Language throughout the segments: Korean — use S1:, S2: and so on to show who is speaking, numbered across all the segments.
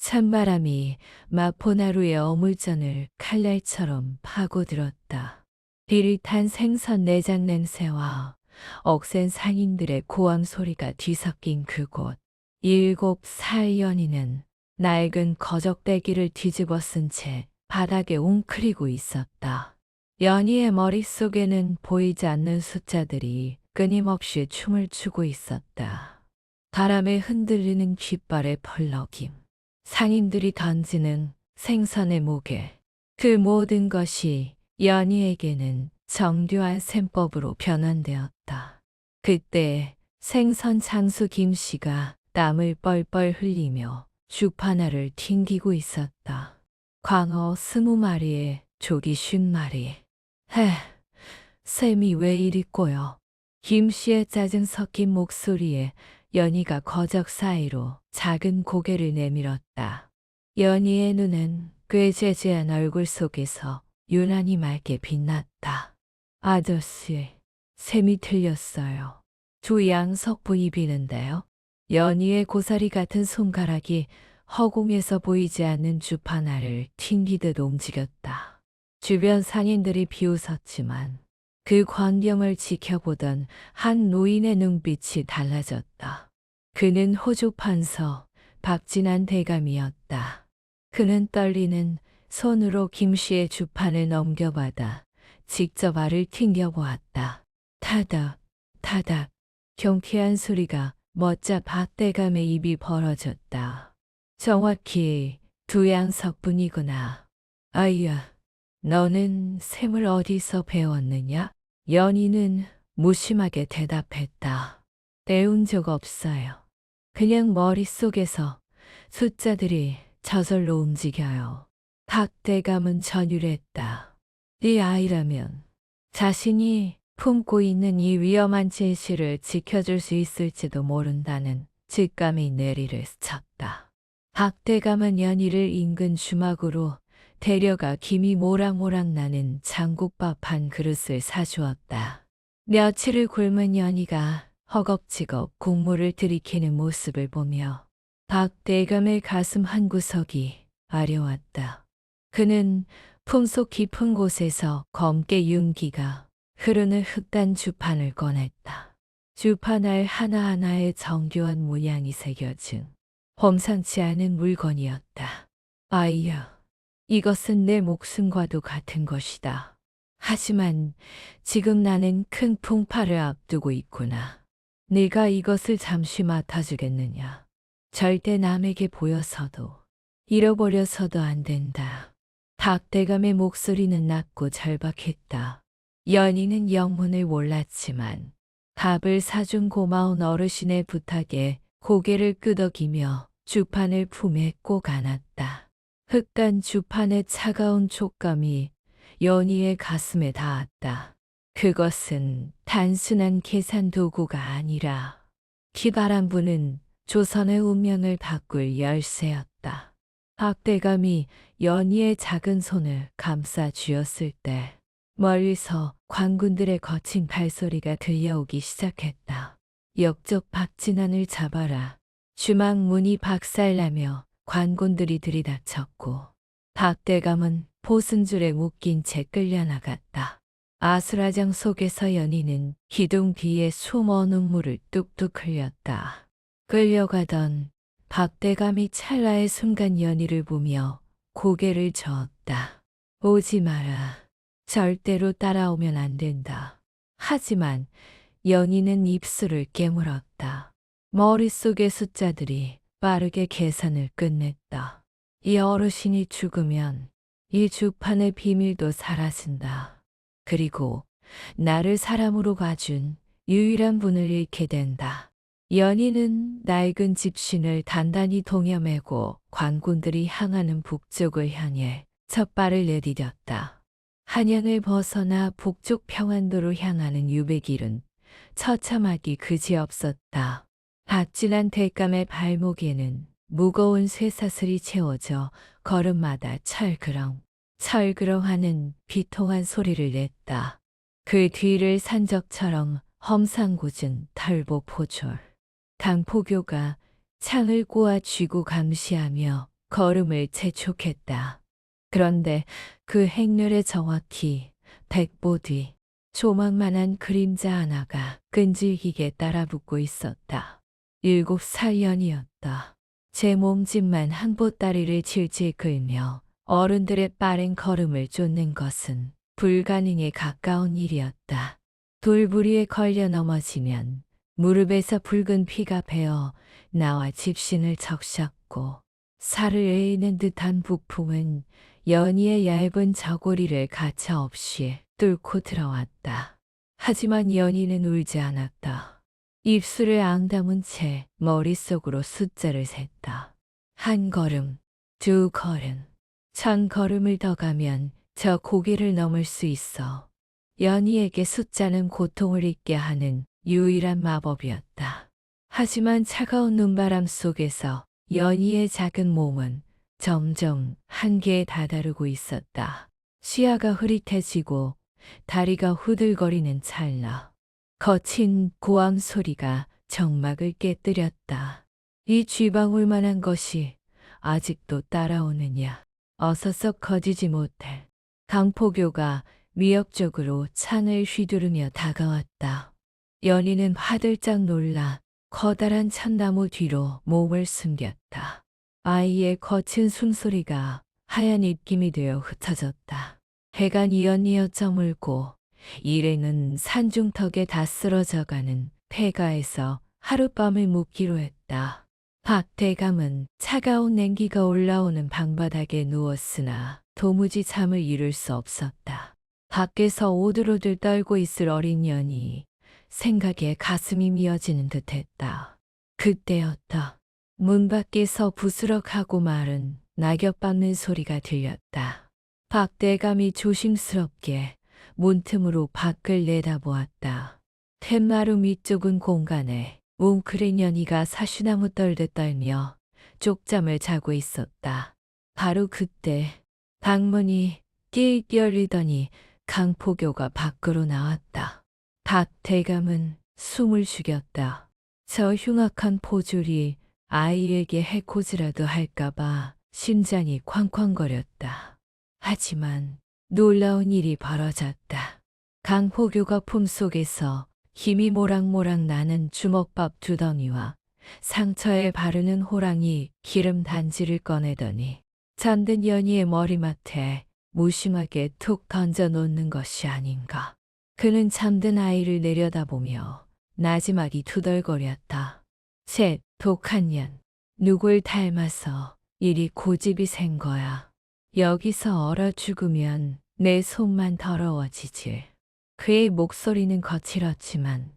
S1: 찬바람이 마포나루의 어물전을 칼날처럼 파고들었다. 비릿한 생선 내장 냄새와 억센 상인들의 고함 소리가 뒤섞인 그곳. 7살 연희는 낡은 거적대기를 뒤집어 쓴 채 바닥에 웅크리고 있었다. 연희의 머릿속에는 보이지 않는 숫자들이 끊임없이 춤을 추고 있었다. 바람에 흔들리는 깃발의 펄럭임, 상인들이 던지는 생선의 무게, 그 모든 것이 연희에게는 정교한 셈법으로 변환되었다. 그때 생선 장수 김씨가 땀을 뻘뻘 흘리며 주파나를 튕기고 있었다. 광어 20마리에 조기 50마리. 셈이 왜 이리 꼬여? 김씨의 짜증 섞인 목소리에 연희가 거적 사이로 작은 고개를 내밀었다. 연희의 눈은 꾀죄죄한 얼굴 속에서 유난히 맑게 빛났다. 아저씨, 셈이 틀렸어요. 두 양석 보이비는데요. 연희의 고사리 같은 손가락이 허공에서 보이지 않는 주파나를 튕기듯 움직였다. 주변 상인들이 비웃었지만 그 광경을 지켜보던 한 노인의 눈빛이 달라졌다. 그는 호주 판서 박진한 대감이었다. 그는 떨리는 손으로 김씨의 주판을 넘겨받아 직접 알을 튕겨보았다. 타닥, 타닥, 경쾌한 소리가 멋자 박 대감의 입이 벌어졌다. 정확히 두 양석뿐이구나. 아이야, 너는 셈을 어디서 배웠느냐? 연희는 무심하게 대답했다. 배운 적 없어요. 그냥 머릿속에서 숫자들이 저절로 움직여요. 박대감은 전율했다. 네 아이라면 자신이 품고 있는 이 위험한 진실을 지켜줄 수 있을지도 모른다는 직감이 내리를 스쳤다. 박대감은 연희를 인근 주막으로 데려가 김이 모락모락 나는 장국밥 한 그릇을 사주었다. 며칠을 굶은 연희가 허겁지겁 국물을 들이키는 모습을 보며 박대감의 가슴 한구석이 아려왔다. 그는 품속 깊은 곳에서 검게 윤기가 흐르는 흑단 주판을 꺼냈다. 주판알 하나하나에 정교한 모양이 새겨진 범상치 않은 물건이었다. 아이야, 이것은 내 목숨과도 같은 것이다. 하지만 지금 나는 큰 풍파를 앞두고 있구나. 네가 이것을 잠시 맡아주겠느냐? 절대 남에게 보여서도 잃어버려서도 안 된다. 박대감의 목소리는 낮고 절박했다. 연희는 영문을 몰랐지만 밥을 사준 고마운 어르신의 부탁에 고개를 끄덕이며 주판을 품에 꼭 안았다. 흑단 주판의 차가운 촉감이 연희의 가슴에 닿았다. 그것은 단순한 계산 도구가 아니라 기발한 부는 조선의 운명을 바꿀 열쇠였다. 박대감이 연희의 작은 손을 감싸 쥐었을 때 멀리서 관군들의 거친 발소리가 들려오기 시작했다. 역적 박진환을 잡아라. 주막 문이 박살나며 관군들이 들이닥쳤고 박대감은 포승줄에 묶인 채 끌려나갔다. 아수라장 속에서 연희는 기둥 뒤에 숨어 눈물을 뚝뚝 흘렸다. 끌려가던 박대감이 찰나의 순간 연희를 보며 고개를 저었다. 오지 마라. 절대로 따라오면 안 된다. 하지만 연희는 입술을 깨물었다. 머릿속의 숫자들이 빠르게 계산을 끝냈다. 이 어르신이 죽으면 이 주판의 비밀도 사라진다. 그리고 나를 사람으로 봐준 유일한 분을 잃게 된다. 연희는 낡은 집신을 단단히 동여매고 관군들이 향하는 북쪽을 향해 첫 발을 내디뎠다. 한양을 벗어나 북쪽 평안도로 향하는 유배길은 처참하기 그지없었다. 박진한 대감의 발목에는 무거운 쇠사슬이 채워져 걸음마다 철그렁 하는 비통한 소리를 냈다. 그 뒤를 산적처럼 험상궂은 털보 포졸. 강포교가 창을 꼬아 쥐고 감시하며 걸음을 재촉했다. 그런데 그 행렬에 정확히 100보 뒤 조망만한 그림자 하나가 끈질기게 따라붙고 있었다. 7살 연이었다. 제 몸집만 한 보따리를 질질 끌며 어른들의 빠른 걸음을 쫓는 것은 불가능에 가까운 일이었다. 돌부리에 걸려 넘어지면 무릎에서 붉은 피가 배어 나와 집신을 적셨고 살을 에이는 듯한 부품은 연희의 얇은 저고리를 가차없이 뚫고 들어왔다. 하지만 연희는 울지 않았다. 입술을 앙다문 채 머릿속으로 숫자를 셌다. 한 걸음, 두 걸음, 1000걸음을 더 가면 저 고개를 넘을 수 있어. 연희에게 숫자는 고통을 잊게 하는 유일한 마법이었다. 하지만 차가운 눈바람 속에서 연희의 작은 몸은 점점 한계에 다다르고 있었다. 시야가 흐릿해지고 다리가 후들거리는 찰나 거친 고함 소리가 정막을 깨뜨렸다. 이 쥐방울만한 것이 아직도 따라오느냐. 어서 썩 거지지 못해. 강포교가 위협적으로 창을 휘두르며 다가왔다. 연희는 화들짝 놀라 커다란 참나무 뒤로 몸을 숨겼다. 아이의 거친 숨소리가 하얀 입김이 되어 흩어졌다. 해가 뉘엿뉘엿 저물고 일행은 산중턱에 다 쓰러져가는 폐가에서 하룻밤을 묵기로 했다. 박대감은 차가운 냉기가 올라오는 방바닥에 누웠으나 도무지 잠을 이룰 수 없었다. 밖에서 오들오들 떨고 있을 어린 년이 생각에 가슴이 미어지는 듯했다. 그때였다. 문 밖에서 부스럭하고 마른 낙엽 밟는 소리가 들렸다. 박대감이 조심스럽게 문틈으로 밖을 내다보았다. 툇마루 위쪽은 공간에 웅크린 연희가 사시나무 떨듯 떨며 쪽잠을 자고 있었다. 바로 그때 방문이 띠익 열리더니 강포교가 밖으로 나왔다. 박대감은 숨을 죽였다. 저 흉악한 포졸이 아이에게 해코지라도 할까봐 심장이 쾅쾅거렸다. 하지만 놀라운 일이 벌어졌다. 강포교가 품속에서 힘이 모락모락 나는 주먹밥 두 덩이와 상처에 바르는 호랑이 기름 단지를 꺼내더니 잠든 연희의 머리맡에 무심하게 툭 던져 놓는 것이 아닌가. 그는 잠든 아이를 내려다보며 나지막이 투덜거렸다. 셋, 독한 년. 누굴 닮아서 이리 고집이 센 거야. 여기서 얼어 죽으면 내 손만 더러워지지. 그의 목소리는 거칠었지만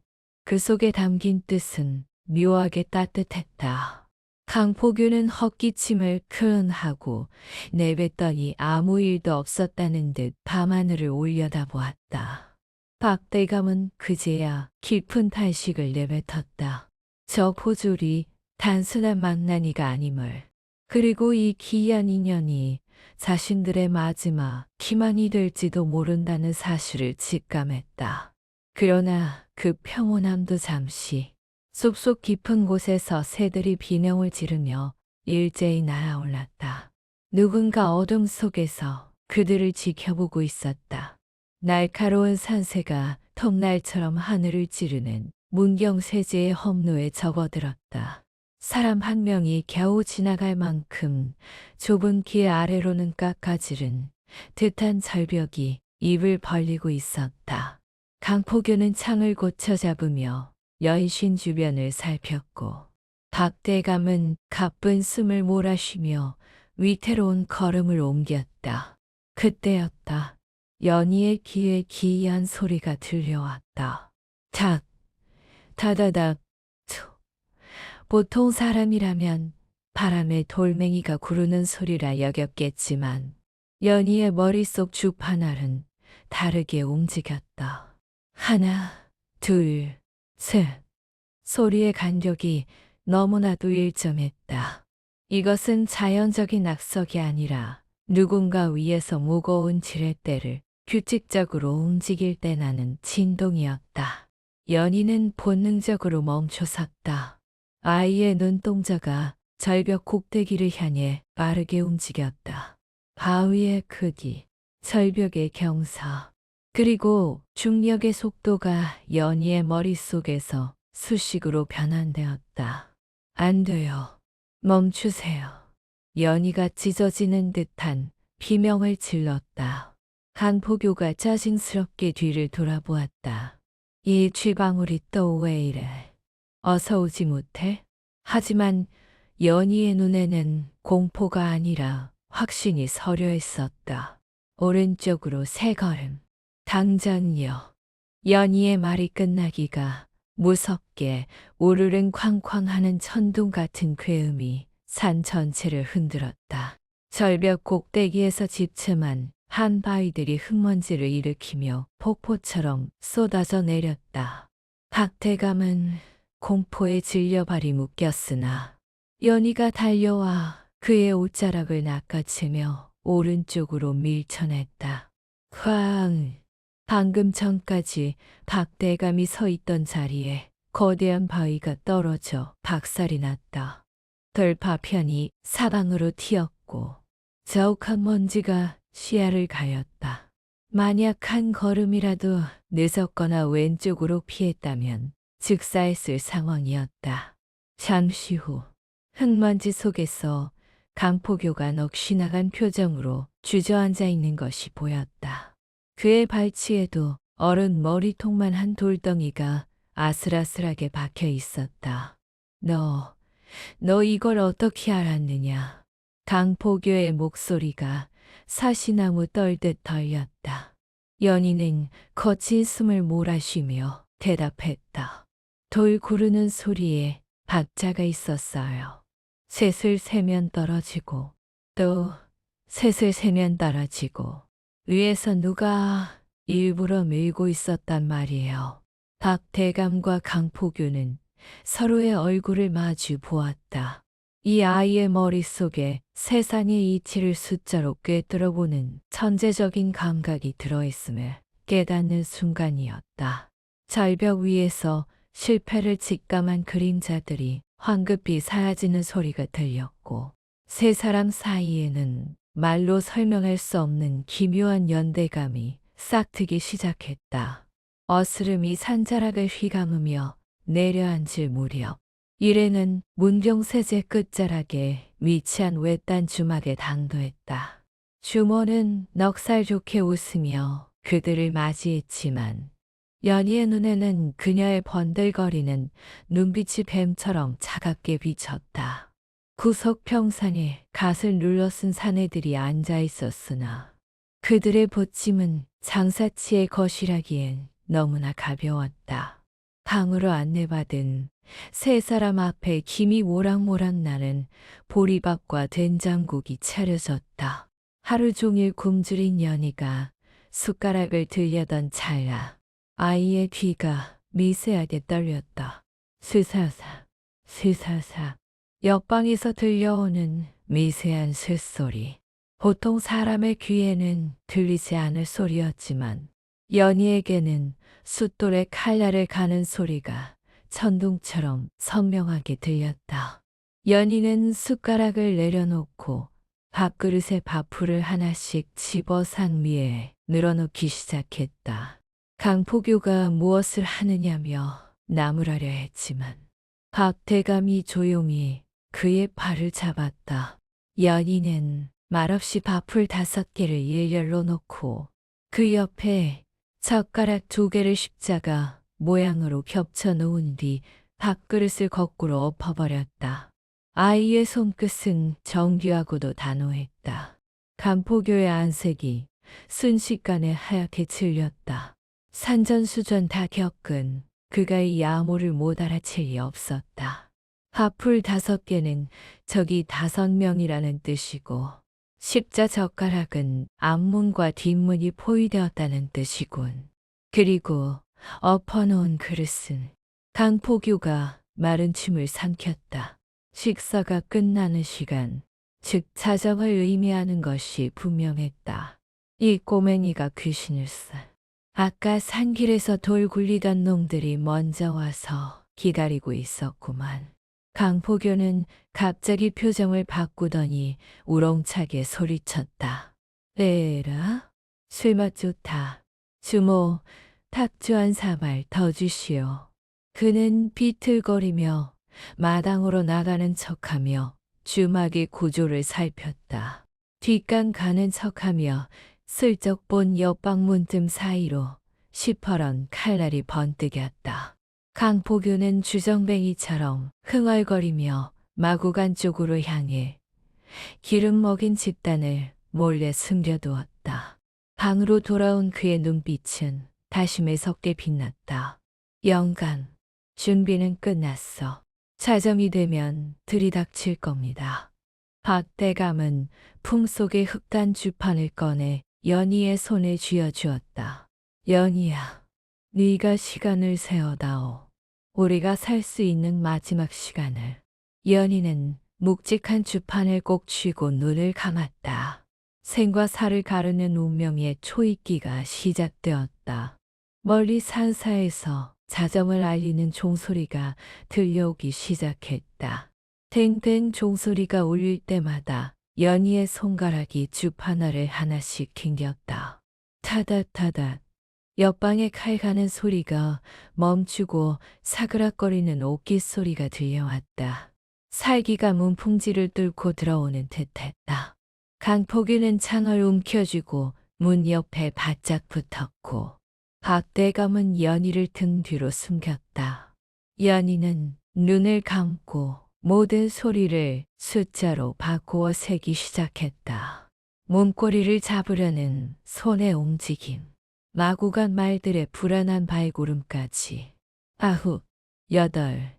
S1: 그 속에 담긴 뜻은 묘하게 따뜻했다. 강포규는 헛기침을 크은하고 내뱉더니 아무 일도 없었다는 듯 밤하늘을 올려다보았다. 박대감은 그제야 깊은 탄식을 내뱉었다. 저 포졸이 단순한 망나니가 아님을, 그리고 이 기이한 인연이 자신들의 마지막 기만이 될지도 모른다는 사실을 직감했다. 그러나 그 평온함도 잠시 숲속 깊은 곳에서 새들이 비명을 지르며 일제히 날아올랐다. 누군가 어둠 속에서 그들을 지켜보고 있었다. 날카로운 산새가 톱날처럼 하늘을 찌르는 문경세제의 험로에 접어들었다. 사람 한 명이 겨우 지나갈 만큼 좁은 길 아래로는 깎아지른 듯한 절벽이 입을 벌리고 있었다. 강포교는 창을 고쳐 잡으며 연신 주변을 살폈고 박대감은 가쁜 숨을 몰아쉬며 위태로운 걸음을 옮겼다. 그때였다. 연희의 귀에 기이한 소리가 들려왔다. 탁, 다다닥, 툭. 보통 사람이라면 바람에 돌멩이가 구르는 소리라 여겼겠지만 연희의 머릿속 주파날은 다르게 움직였다. 하나, 둘, 셋. 소리의 간격이 너무나도 일정했다. 이것은 자연적인 악석이 아니라 누군가 위에서 무거운 지렛대를 규칙적으로 움직일 때 나는 진동이었다. 연희는 본능적으로 멈춰섰다. 아이의 눈동자가 절벽 꼭대기를 향해 빠르게 움직였다. 바위의 크기, 절벽의 경사, 그리고 중력의 속도가 연희의 머릿속에서 수식으로 변환되었다. 안 돼요. 멈추세요. 연희가 찢어지는 듯한 비명을 질렀다. 간포교가 짜증스럽게 뒤를 돌아보았다. 이 쥐방울이 또 왜 이래? 어서 오지 못해? 하지만 연희의 눈에는 공포가 아니라 확신이 서려 있었다. 오른쪽으로 3걸음. 당장요. 연희의 말이 끝나기가 무섭게 오르릉 쾅쾅하는 천둥 같은 괴음이 산 전체를 흔들었다. 절벽 꼭대기에서 집채만 한 바위들이 흙먼지를 일으키며 폭포처럼 쏟아져 내렸다. 박대감은 공포에 질려 발이 묶였으나 연희가 달려와 그의 옷자락을 낚아채며 오른쪽으로 밀쳐냈다. 쾅! 방금 전까지 박대감이 서 있던 자리에 거대한 바위가 떨어져 박살이 났다. 돌파편이 사방으로 튀었고 자욱한 먼지가 시야를 가렸다. 만약 한 걸음이라도 늦었거나 왼쪽으로 피했다면 즉사했을 상황이었다. 잠시 후 흙먼지 속에서 강포교가 넋이 나간 표정으로 주저앉아 있는 것이 보였다. 그의 발치에도 어른 머리통만 한 돌덩이가 아슬아슬하게 박혀 있었다. 너 이걸 어떻게 알았느냐? 강포교의 목소리가 사시나무 떨듯 떨렸다. 연희는 거친 숨을 몰아쉬며 대답했다. 돌 구르는 소리에 박자가 있었어요. 셋을 세면 떨어지고 또 셋을 세면 떨어지고 위에서 누가 일부러 밀고 있었단 말이에요. 박대감과 강포규는 서로의 얼굴을 마주 보았다. 이 아이의 머릿속에 세상의 이치를 숫자로 꿰뚫어보는 천재적인 감각이 들어있음을 깨닫는 순간이었다. 절벽 위에서 실패를 직감한 그림자들이 황급히 사라지는 소리가 들렸고 3사람 사이에는 말로 설명할 수 없는 기묘한 연대감이 싹트기 시작했다. 어스름이 산자락을 휘감으며 내려앉을 무렵 일에는 문경세제 끝자락에 위치한 외딴 주막에 당도했다. 주모는 넉살 좋게 웃으며 그들을 맞이했지만 연희의 눈에는 그녀의 번들거리는 눈빛이 뱀처럼 차갑게 비쳤다. 구석 평상에 갓을 눌러 쓴 사내들이 앉아 있었으나 그들의 보침은 장사치의 것이라기엔 너무나 가벼웠다. 방으로 안내받은 3사람 앞에 김이 모락모락 나는 보리밥과 된장국이 차려졌다. 하루 종일 굶주린 연희가 숟가락을 들려던 찰나 아이의 귀가 미세하게 떨렸다. 스사사, 스사사. 옆방에서 들려오는 미세한 쇳소리. 보통 사람의 귀에는 들리지 않을 소리였지만 연희에게는 숫돌에 칼날을 가는 소리가 천둥처럼 선명하게 들렸다. 연희는 숟가락을 내려놓고 밥그릇에 밥풀을 하나씩 집어 상미에 늘어놓기 시작했다. 강포교가 무엇을 하느냐며 나무라려 했지만 박대감이 조용히 그의 팔을 잡았다. 연희는 말없이 밥풀 5개를 일렬로 놓고 그 옆에 젓가락 2개를 십자가 모양으로 겹쳐 놓은 뒤 밥그릇을 거꾸로 엎어버렸다. 아이의 손끝은 정교하고도 단호했다. 간포교의 안색이 순식간에 하얗게 질렸다. 산전수전 다 겪은 그가 이 야모를 못 알아챌 리 없었다. 밥풀 5개는 저기 5명이라는 뜻이고 십자 젓가락은 앞문과 뒷문이 포위되었다는 뜻이군. 그리고 엎어놓은 그릇은 강포규가 마른 침을 삼켰다. 식사가 끝나는 시간, 즉 자정을 의미하는 것이 분명했다. 이 꼬맹이가 귀신일세. 아까 산길에서 돌 굴리던 놈들이 먼저 와서 기다리고 있었구만. 강포교는 갑자기 표정을 바꾸더니 우렁차게 소리쳤다. 에라, 술맛 좋다. 주모, 탁주 한 사발 더 주시오. 그는 비틀거리며 마당으로 나가는 척하며 주막의 구조를 살폈다. 뒷간 가는 척하며 슬쩍 본 옆방문틈 사이로 시퍼런 칼날이 번뜩였다. 강포교는 주정뱅이처럼 흥얼거리며 마구간 쪽으로 향해 기름 먹인 집단을 몰래 숨겨두었다. 방으로 돌아온 그의 눈빛은 다시 매섭게 빛났다. 영감, 준비는 끝났어. 자정이 되면 들이닥칠 겁니다. 박대감은 품속의 흑단 주판을 꺼내 연희의 손에 쥐어주었다. 연희야, 네가 시간을 세어다오. 우리가 살 수 있는 마지막 시간을. 연희는 묵직한 주판을 꼭 쥐고 눈을 감았다. 생과 사를 가르는 운명의 초입기가 시작되었다. 멀리 산사에서 자정을 알리는 종소리가 들려오기 시작했다. 탱탱 종소리가 울릴 때마다 연희의 손가락이 주판알을 하나씩 튕겼다. 타닥타닥. 옆방에 칼 가는 소리가 멈추고 사그락거리는 옷깃 소리가 들려왔다. 살기가 문풍지를 뚫고 들어오는 듯했다. 강포규는 창을 움켜쥐고 문 옆에 바짝 붙었고 박대감은 연희를 등 뒤로 숨겼다. 연희는 눈을 감고 모든 소리를 숫자로 바꾸어 세기 시작했다. 문고리를 잡으려는 손의 움직임, 마구간 말들의 불안한 발걸음까지. 아홉, 여덟,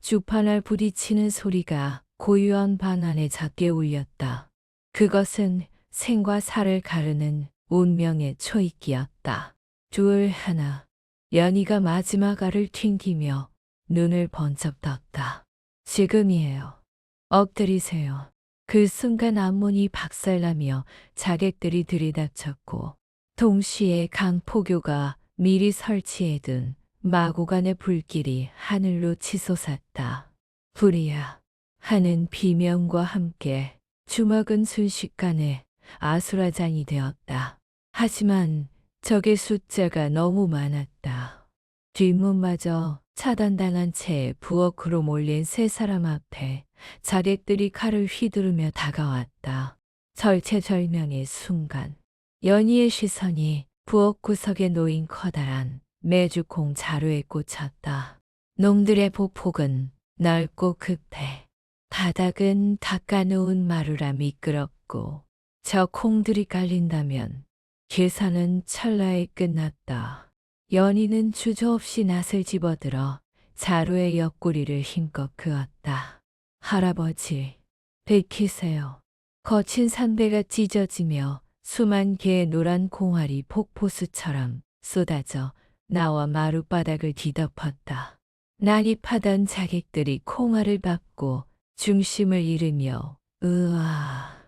S1: 주판을 부딪히는 소리가 고요한 방 안에 작게 울렸다. 그것은 생과 사를 가르는 운명의 초입기였다. 둘, 하나. 연희가 마지막 알을 튕기며 눈을 번쩍 떴다. 지금이에요. 엎드리세요. 그 순간 앞문이 박살나며 자객들이 들이닥쳤고 동시에 강포교가 미리 설치해둔 마구간의 불길이 하늘로 치솟았다. 불이야 하는 비명과 함께 주먹은 순식간에 아수라장이 되었다. 하지만 적의 숫자가 너무 많았다. 뒷문마저 차단당한 채 부엌으로 몰린 세 사람 앞에 자객들이 칼을 휘두르며 다가왔다. 절체절명의 순간 연희의 시선이 부엌 구석에 놓인 커다란 메주콩 자루에 꽂혔다. 놈들의 보폭은 넓고 급해. 바닥은 닦아놓은 마루라 미끄럽고 저 콩들이 깔린다면 계산은 찰나에 끝났다. 연희는 주저없이 낫을 집어들어 자루의 옆구리를 힘껏 그었다. 할아버지, 베키세요. 거친 산배가 찢어지며 수만 개의 노란 콩알이 폭포수처럼 쏟아져 나와 마룻바닥을 뒤덮었다. 난입하던 자객들이 콩알을 밟고 중심을 잃으며 으아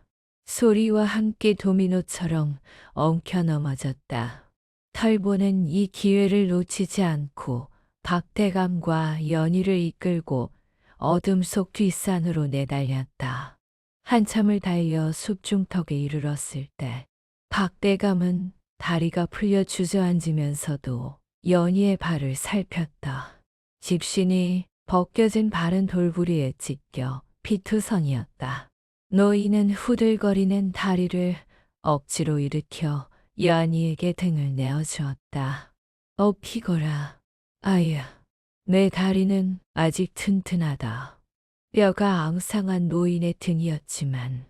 S1: 소리와 함께 도미노처럼 엉켜 넘어졌다. 털보는 이 기회를 놓치지 않고 박대감과 연희를 이끌고 어둠 속 뒷산으로 내달렸다. 한참을 달려 숲중턱에 이르렀을 때 박대감은 다리가 풀려 주저앉으면서도 연희의 발을 살폈다. 집신이 벗겨진 발은 돌부리에 찢겨 피투성이었다. 노인은 후들거리는 다리를 억지로 일으켜 연희에게 등을 내어주었다. 피거라. 아야, 내 다리는 아직 튼튼하다. 뼈가 앙상한 노인의 등이었지만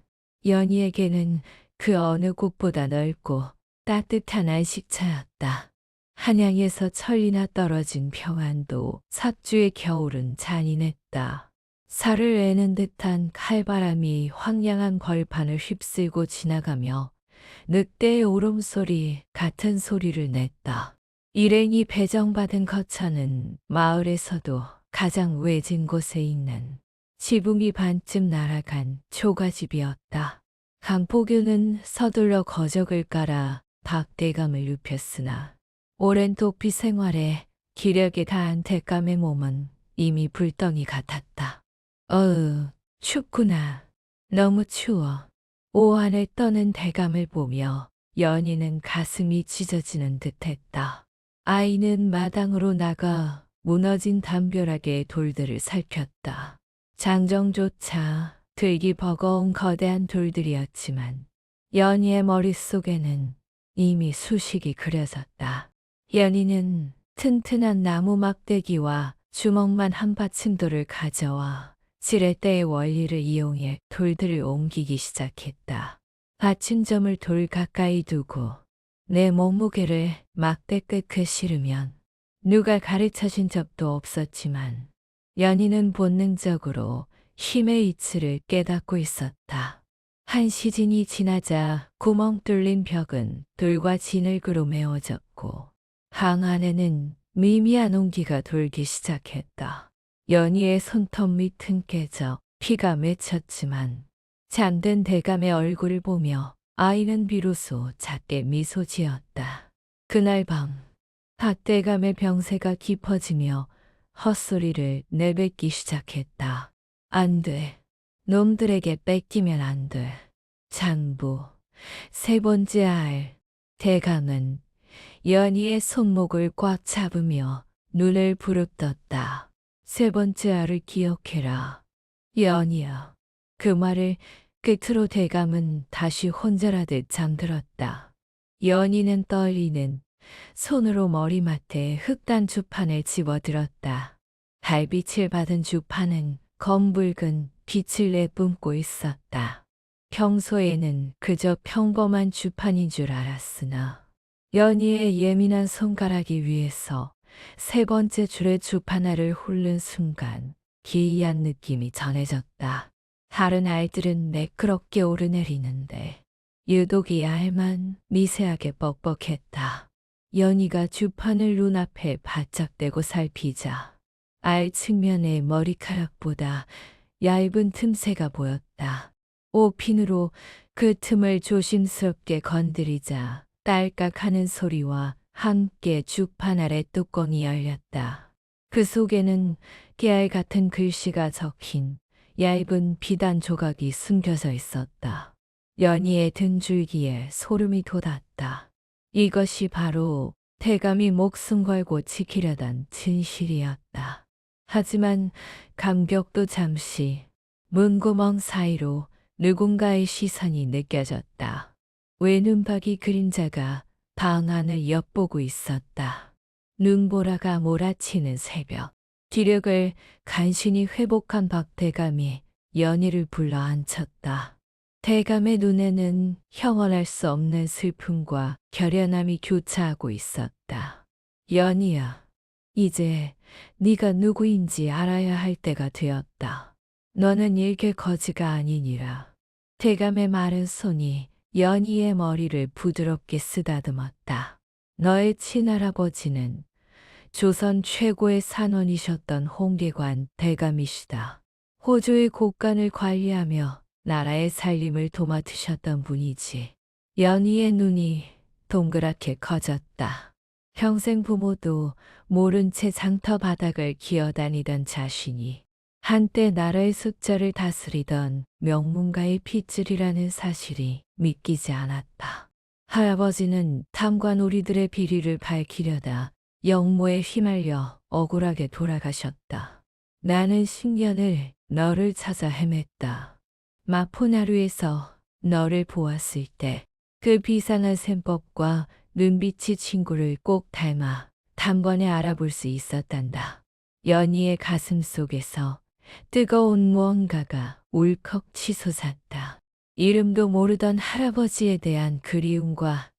S1: 연희에게는 그 어느 곳보다 넓고 따뜻한 안식처였다. 한양에서 천리나 떨어진 평안도 삭주의 겨울은 잔인했다. 살을 내는 듯한 칼바람이 황량한 벌판을 휩쓸고 지나가며 늑대의 울음소리 같은 소리를 냈다. 일행이 배정받은 거처는 마을에서도 가장 외진 곳에 있는 지붕이 반쯤 날아간 초가집이었다. 강포규는 서둘러 거적을 깔아 박대감을 눕혔으나 오랜 도피 생활에 기력에 다한 대감의 몸은 이미 불덩이 같았다. 춥구나. 너무 추워. 오한에 떠는 대감을 보며 연희는 가슴이 찢어지는 듯했다. 아이는 마당으로 나가 무너진 담벼락의 돌들을 살폈다. 장정조차 들기 버거운 거대한 돌들이었지만 연희의 머릿속에는 이미 수식이 그려졌다. 연희는 튼튼한 나무 막대기와 주먹만 한 받침 돌을 가져와 지렛대의 원리를 이용해 돌들을 옮기기 시작했다. 받침점을 돌 가까이 두고 내 몸무게를 막대 끝에 실으면 누가 가르쳐준 적도 없었지만 연희는 본능적으로 힘의 이치를 깨닫고 있었다. 한 시즌이 지나자 구멍 뚫린 벽은 돌과 진흙으로 메워졌고 방 안에는 미미한 온기가 돌기 시작했다. 연희의 손톱 밑은 깨져 피가 맺혔지만 잠든 대감의 얼굴을 보며 아이는 비로소 작게 미소 지었다. 그날 밤 박대감의 병세가 깊어지며 헛소리를 내뱉기 시작했다. 안 돼. 놈들에게 뺏기면 안 돼. 장부. 세 번째 알. 대감은 연희의 손목을 꽉 잡으며 눈을 부릅떴다. 세 번째 알을 기억해라. 연희야. 그 말을 끝으로 대감은 다시 혼절하듯 잠들었다. 연희는 떨리는 손으로 머리맡에 흑단 주판을 집어들었다. 달빛을 받은 주판은 검붉은 빛을 내뿜고 있었다. 평소에는 그저 평범한 주판인 줄 알았으나 연희의 예민한 손가락이 위에서 세 번째 줄의 주판 알을 훑는 순간 기이한 느낌이 전해졌다. 다른 알들은 매끄럽게 오르내리는데 유독 이 알만 미세하게 뻑뻑했다. 연희가 주판을 눈앞에 바짝 대고 살피자 알 측면에 머리카락보다 얇은 틈새가 보였다. 오핀으로 그 틈을 조심스럽게 건드리자 딸깍하는 소리와 함께 주판 아래 뚜껑이 열렸다. 그 속에는 깨알 같은 글씨가 적힌 얇은 비단 조각이 숨겨져 있었다. 연희의 등줄기에 소름이 돋았다. 이것이 바로 대감이 목숨 걸고 지키려던 진실이었다. 하지만 감격도 잠시 문구멍 사이로 누군가의 시선이 느껴졌다. 외눈박이 그림자가 방 안을 엿보고 있었다. 눈보라가 몰아치는 새벽. 기력을 간신히 회복한 박대감이 연희를 불러 앉혔다. 대감의 눈에는 형언할 수 없는 슬픔과 결연함이 교차하고 있었다. 연희야, 이제 네가 누구인지 알아야 할 때가 되었다. 너는 일개 거지가 아니니라. 대감의 마른 손이 연희의 머리를 부드럽게 쓰다듬었다. 너의 친할아버지는 조선 최고의 산원이셨던 홍계관 대감이시다. 호주의 곳간을 관리하며 나라의 살림을 도맡으셨던 분이지. 연희의 눈이 동그랗게 커졌다. 평생 부모도 모른 채 장터 바닥을 기어다니던 자신이 한때 나라의 숫자를 다스리던 명문가의 핏줄이라는 사실이 믿기지 않았다. 할아버지는 탐관 우리들의 비리를 밝히려다 영모에 휘말려 억울하게 돌아가셨다. 나는 10년을 너를 찾아 헤맸다. 마포나루에서 너를 보았을 때 그 비상한 셈법과 눈빛이 친구를 꼭 닮아 단번에 알아볼 수 있었단다. 연희의 가슴 속에서 뜨거운 무언가가 울컥 치솟았다. 이름도 모르던 할아버지에 대한 그리움과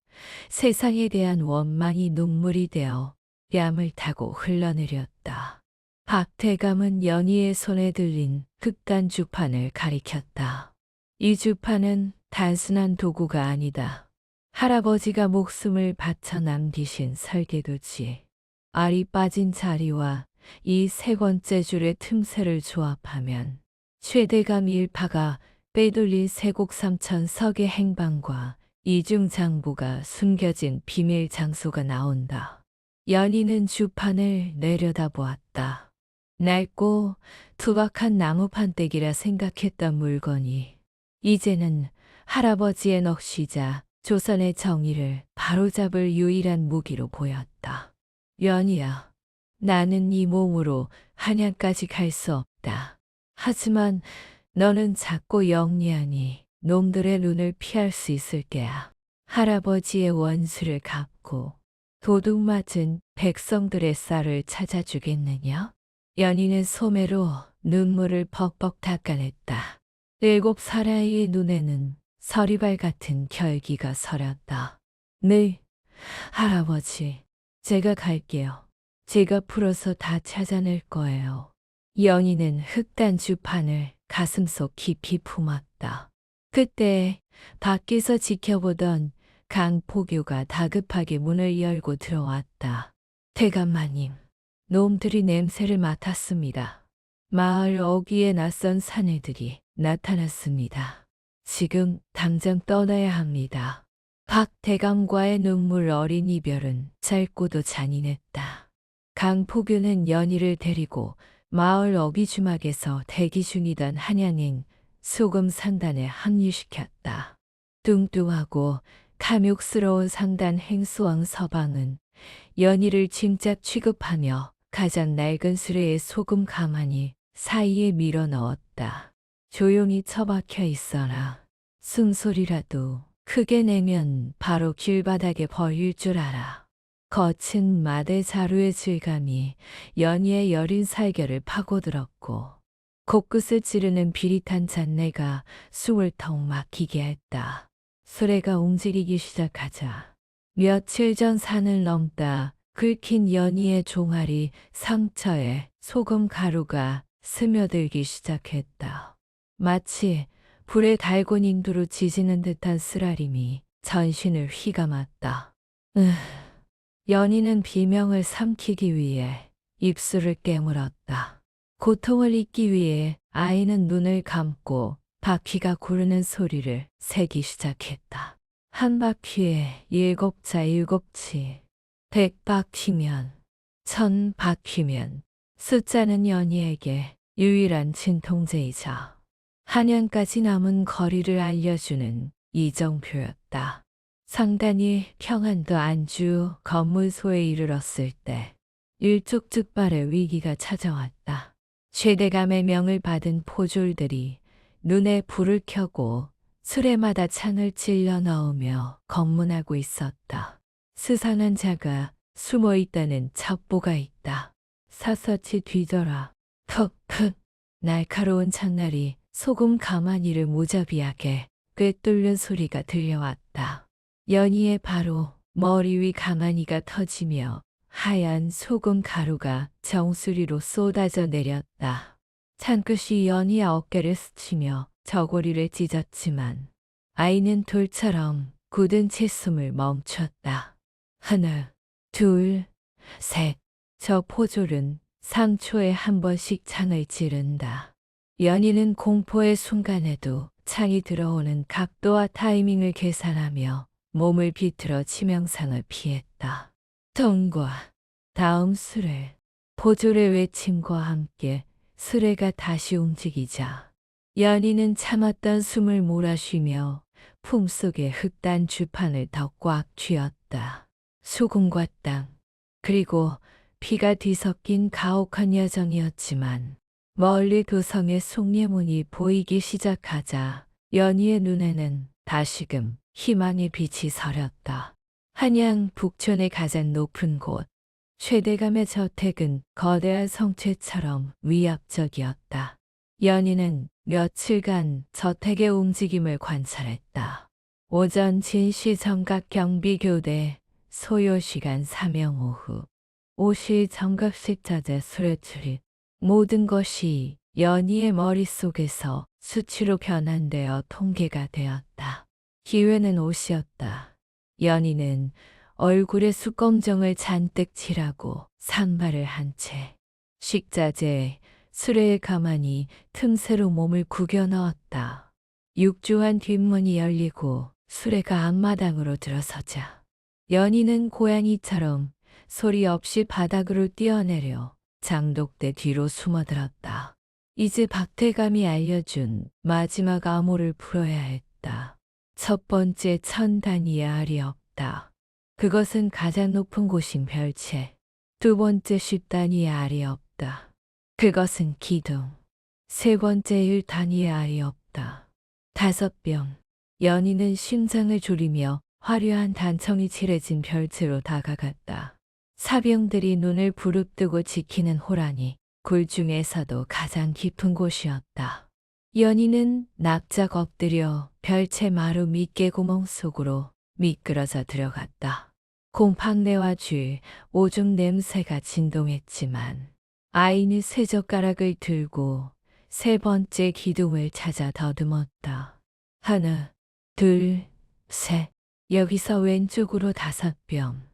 S1: 세상에 대한 원망이 눈물이 되어 뺨을 타고 흘러내렸다. 박대감은 연희의 손에 들린 흑단 주판을 가리켰다. 이 주판은 단순한 도구가 아니다. 할아버지가 목숨을 바쳐 남기신 설계도지. 알이 빠진 자리와 이 세 번째 줄의 틈새를 조합하면 최대감 일파가 빼돌린 세곡삼천 석의 행방과 이중장부가 숨겨진 비밀 장소가 나온다. 연희는 주판을 내려다보았다. 낡고 투박한 나무 판때기라 생각했던 물건이 이제는 할아버지의 넋이자 조선의 정의를 바로잡을 유일한 무기로 보였다. 연희야, 나는 이 몸으로 한양까지 갈 수 없다. 하지만 너는 작고 영리하니 놈들의 눈을 피할 수 있을 게야. 할아버지의 원수를 갚고 도둑 맞은 백성들의 쌀을 찾아주겠느냐? 연희는 소매로 눈물을 벅벅 닦아냈다. 7살 아이의 눈에는 서리발 같은 결기가 서렸다. 네, 할아버지, 제가 갈게요. 제가 풀어서 다 찾아낼 거예요. 연희는 흑단 주판을 가슴속 깊이 품었다. 그때 밖에서 지켜보던 강포교가 다급하게 문을 열고 들어왔다. 대감마님, 놈들이 냄새를 맡았습니다. 마을 어귀에 낯선 사내들이 나타났습니다. 지금 당장 떠나야 합니다. 박 대감과의 눈물 어린 이별은 짧고도 잔인했다. 강포교는 연희를 데리고 마을 어귀 주막에서 대기 중이던 한양인 소금 상단에 합류시켰다. 뚱뚱하고 탐욕스러운 상단 행수왕 서방은 연희를 짐작 취급하며 가장 낡은 수레에 소금 가마니 사이에 밀어 넣었다. 조용히 처박혀 있어라. 숨소리라도 크게 내면 바로 길바닥에 버릴 줄 알아. 거친 마대 자루의 질감이 연희의 여린 살결을 파고들었고 코끝을 찌르는 비릿한 잔내가 숨을 턱 막히게 했다. 수레가 움직이기 시작하자 며칠 전 산을 넘다 긁힌 연희의 종아리 상처에 소금 가루가 스며들기 시작했다. 마치 불에 달군 인두로 지지는 듯한 쓰라림이 전신을 휘감았다. 연희는 비명을 삼키기 위해 입술을 깨물었다. 고통을 잊기 위해 아이는 눈을 감고 바퀴가 구르는 소리를 세기 시작했다. 한 바퀴에 7자 7치, 100바퀴면, 1000바퀴면 숫자는 연희에게 유일한 진통제이자 한양까지 남은 거리를 알려주는 이정표였다. 상단이 평안도 안주 건물소에 이르렀을 때 일촉즉발의 위기가 찾아왔다. 최대감의 명을 받은 포졸들이 눈에 불을 켜고 수레마다 창을 찔러 넣으며 검문하고 있었다. 스산한 자가 숨어 있다는 첩보가 있다. 샅샅이 뒤져라. 푹푹 날카로운 창날이 소금 가마니를 무자비하게 꿰뚫는 소리가 들려왔다. 연희의 바로 머리 위 가마니가 터지며 하얀 소금 가루가 정수리로 쏟아져 내렸다. 창끝이 연희의 어깨를 스치며 저고리를 찢었지만 아이는 돌처럼 굳은 채 숨을 멈췄다. 하나, 둘, 셋. 저 포졸은 3초에 한 번씩 창을 찌른다. 연희는 공포의 순간에도 창이 들어오는 각도와 타이밍을 계산하며 몸을 비틀어 치명상을 피했다. 통과. 다음 수레. 포졸의 외침과 함께 수레가 다시 움직이자 연희는 참았던 숨을 몰아쉬며 품속의 흑단 주판을 더 꽉 쥐었다. 소금과 땅, 그리고 피가 뒤섞인 가혹한 여정이었지만 멀리 도성의 송례문이 보이기 시작하자 연희의 눈에는 다시금 희망의 빛이 서렸다. 한양 북촌의 가장 높은 곳, 최대감의 저택은 거대한 성체처럼 위압적이었다. 연희는 며칠간 저택의 움직임을 관찰했다. 오전 진시 정각 경비 교대, 소요시간 사명 오후, 오시 정각식 자재 수레 출입, 모든 것이 연희의 머릿속에서 수치로 변환되어 통계가 되었다. 기회는 옷이었다. 연희는 얼굴에 수검정을 잔뜩 칠하고 산발을 한 채 식자재에 수레에 가만히 틈새로 몸을 구겨 넣었다. 육주한 뒷문이 열리고 수레가 앞마당으로 들어서자 연희는 고양이처럼 소리 없이 바닥으로 뛰어내려 장독대 뒤로 숨어들었다. 이제 박대감이 알려준 마지막 암호를 풀어야 했다. 첫 번째 천단위에 알이 없다. 그것은 가장 높은 곳인 별채. 두 번째 10단위에 알이 없다. 그것은 기둥. 세 번째 1단위에 알이 없다. 다섯 병. 연희는 심장을 졸이며 화려한 단청이 칠해진 별채로 다가갔다. 사병들이 눈을 부릅뜨고 지키는 호란이 굴 중에서도 가장 깊은 곳이었다. 연희는 납작 엎드려 별채 마루 밑개 구멍 속으로 미끄러져 들어갔다. 곰팡내와 쥐, 오줌 냄새가 진동했지만 아이는 새 젓가락을 들고 세 번째 기둥을 찾아 더듬었다. 하나, 둘, 셋. 여기서 왼쪽으로 5병.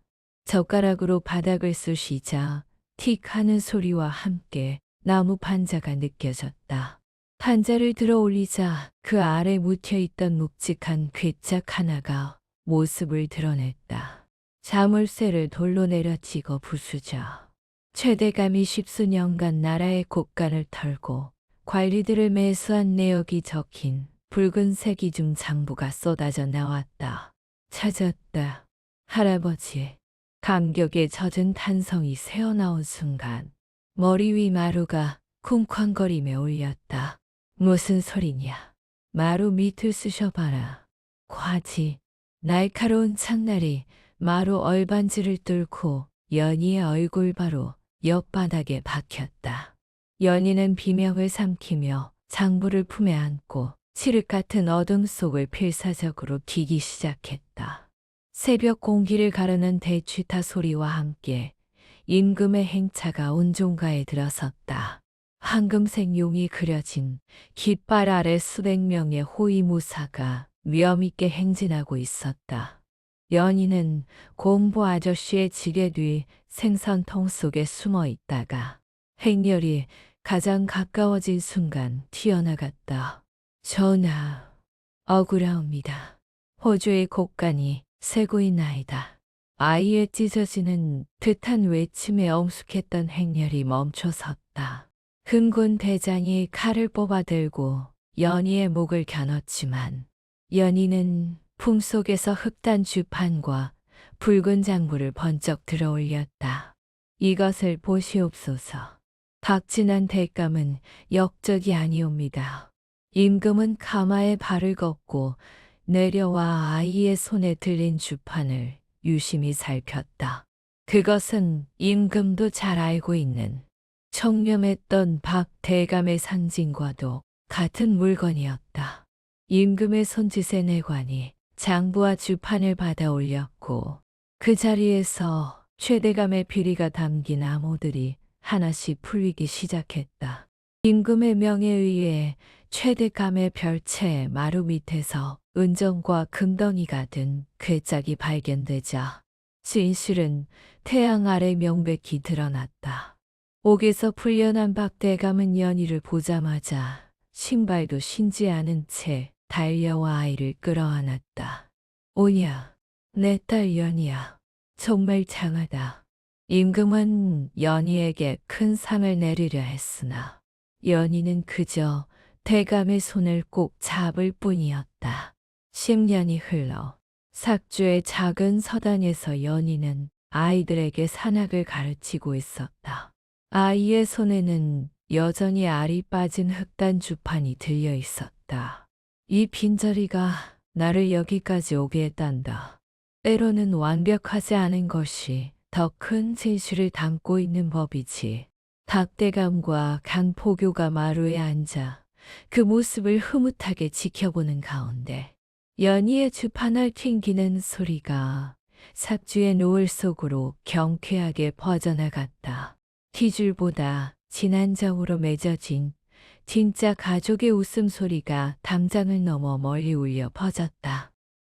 S1: 젓가락으로 바닥을 쑤시자 틱 하는 소리와 함께 나무 판자가 느껴졌다. 판자를 들어 올리자 그 아래 묻혀있던 묵직한 괴짝 하나가 모습을 드러냈다. 자물쇠를 돌로 내려치고 부수자 최대감이 10수년간 나라의 곳간을 털고 관리들을 매수한 내역이 적힌 붉은색 이중 장부가 쏟아져 나왔다. 찾았다. 할아버지. 감격에 젖은 탄성이 새어나온 순간 머리 위 마루가 쿵쾅거리며 울렸다. 무슨 소리냐. 마루 밑을 쑤셔봐라. 과지. 날카로운 창날이 마루 얼반지를 뚫고 연희의 얼굴 바로 옆바닥에 박혔다. 연희는 비명을 삼키며 장부를 품에 안고 칠흑 같은 어둠 속을 필사적으로 기기 시작했다. 새벽 공기를 가르는 대취타 소리와 함께 임금의 행차가 온종가에 들어섰다. 황금색 용이 그려진 깃발 아래 수백 명의 호위무사가 위엄있게 행진하고 있었다. 연희는 공보 아저씨의 지게 뒤 생선통 속에 숨어 있다가 행렬이 가장 가까워진 순간 튀어나갔다. 전하, 억울하옵니다. 호주의 곡간이 새고 있나이다. 아이의 찢어지는 듯한 외침에 엄숙했던 행렬이 멈춰섰다. 금군 대장이 칼을 뽑아들고 연희의 목을 겨눴지만 연희는 품속에서 흡단 주판과 붉은 장부를 번쩍 들어올렸다. 이것을 보시옵소서. 박진한 대감은 역적이 아니옵니다. 임금은 가마에 발을 걷고 내려와 아이의 손에 들린 주판을 유심히 살폈다. 그것은 임금도 잘 알고 있는 청렴했던 박 대감의 상징과도 같은 물건이었다. 임금의 손짓의 내관이 장부와 주판을 받아 올렸고 그 자리에서 최대감의 비리가 담긴 암호들이 하나씩 풀리기 시작했다. 임금의 명에 의해 최대감의 별채 마루 밑에서 은정과 금덩이가 든 괴짝이 발견되자 진실은 태양 아래 명백히 드러났다. 옥에서 풀려난 박대감은 연희를 보자마자 신발도 신지 않은 채 달려와 아이를 끌어안았다. 오냐, 내 딸 연희야. 정말 장하다. 임금은 연희에게 큰 상을 내리려 했으나 연희는 그저 대감의 손을 꼭 잡을 뿐이었다. 10년이 흘러 삭주의 작은 서당에서 연희는 아이들에게 산악을 가르치고 있었다. 아이의 손에는 여전히 알이 빠진 흑단 주판이 들려 있었다. 이 빈자리가 나를 여기까지 오게 했단다. 때로는 완벽하지 않은 것이 더 큰 진실을 담고 있는 법이지. 닭대감과 강포교가 마루에 앉아 그 모습을 흐뭇하게 지켜보는 가운데 연희의 주판을 튕기는 소리가 삭주의 노을 속으로 경쾌하게 퍼져나갔다. 티줄보다 진한 정으로 맺어진 진짜 가족의 웃음소리가 담장을 넘어 멀리 울려 퍼졌다.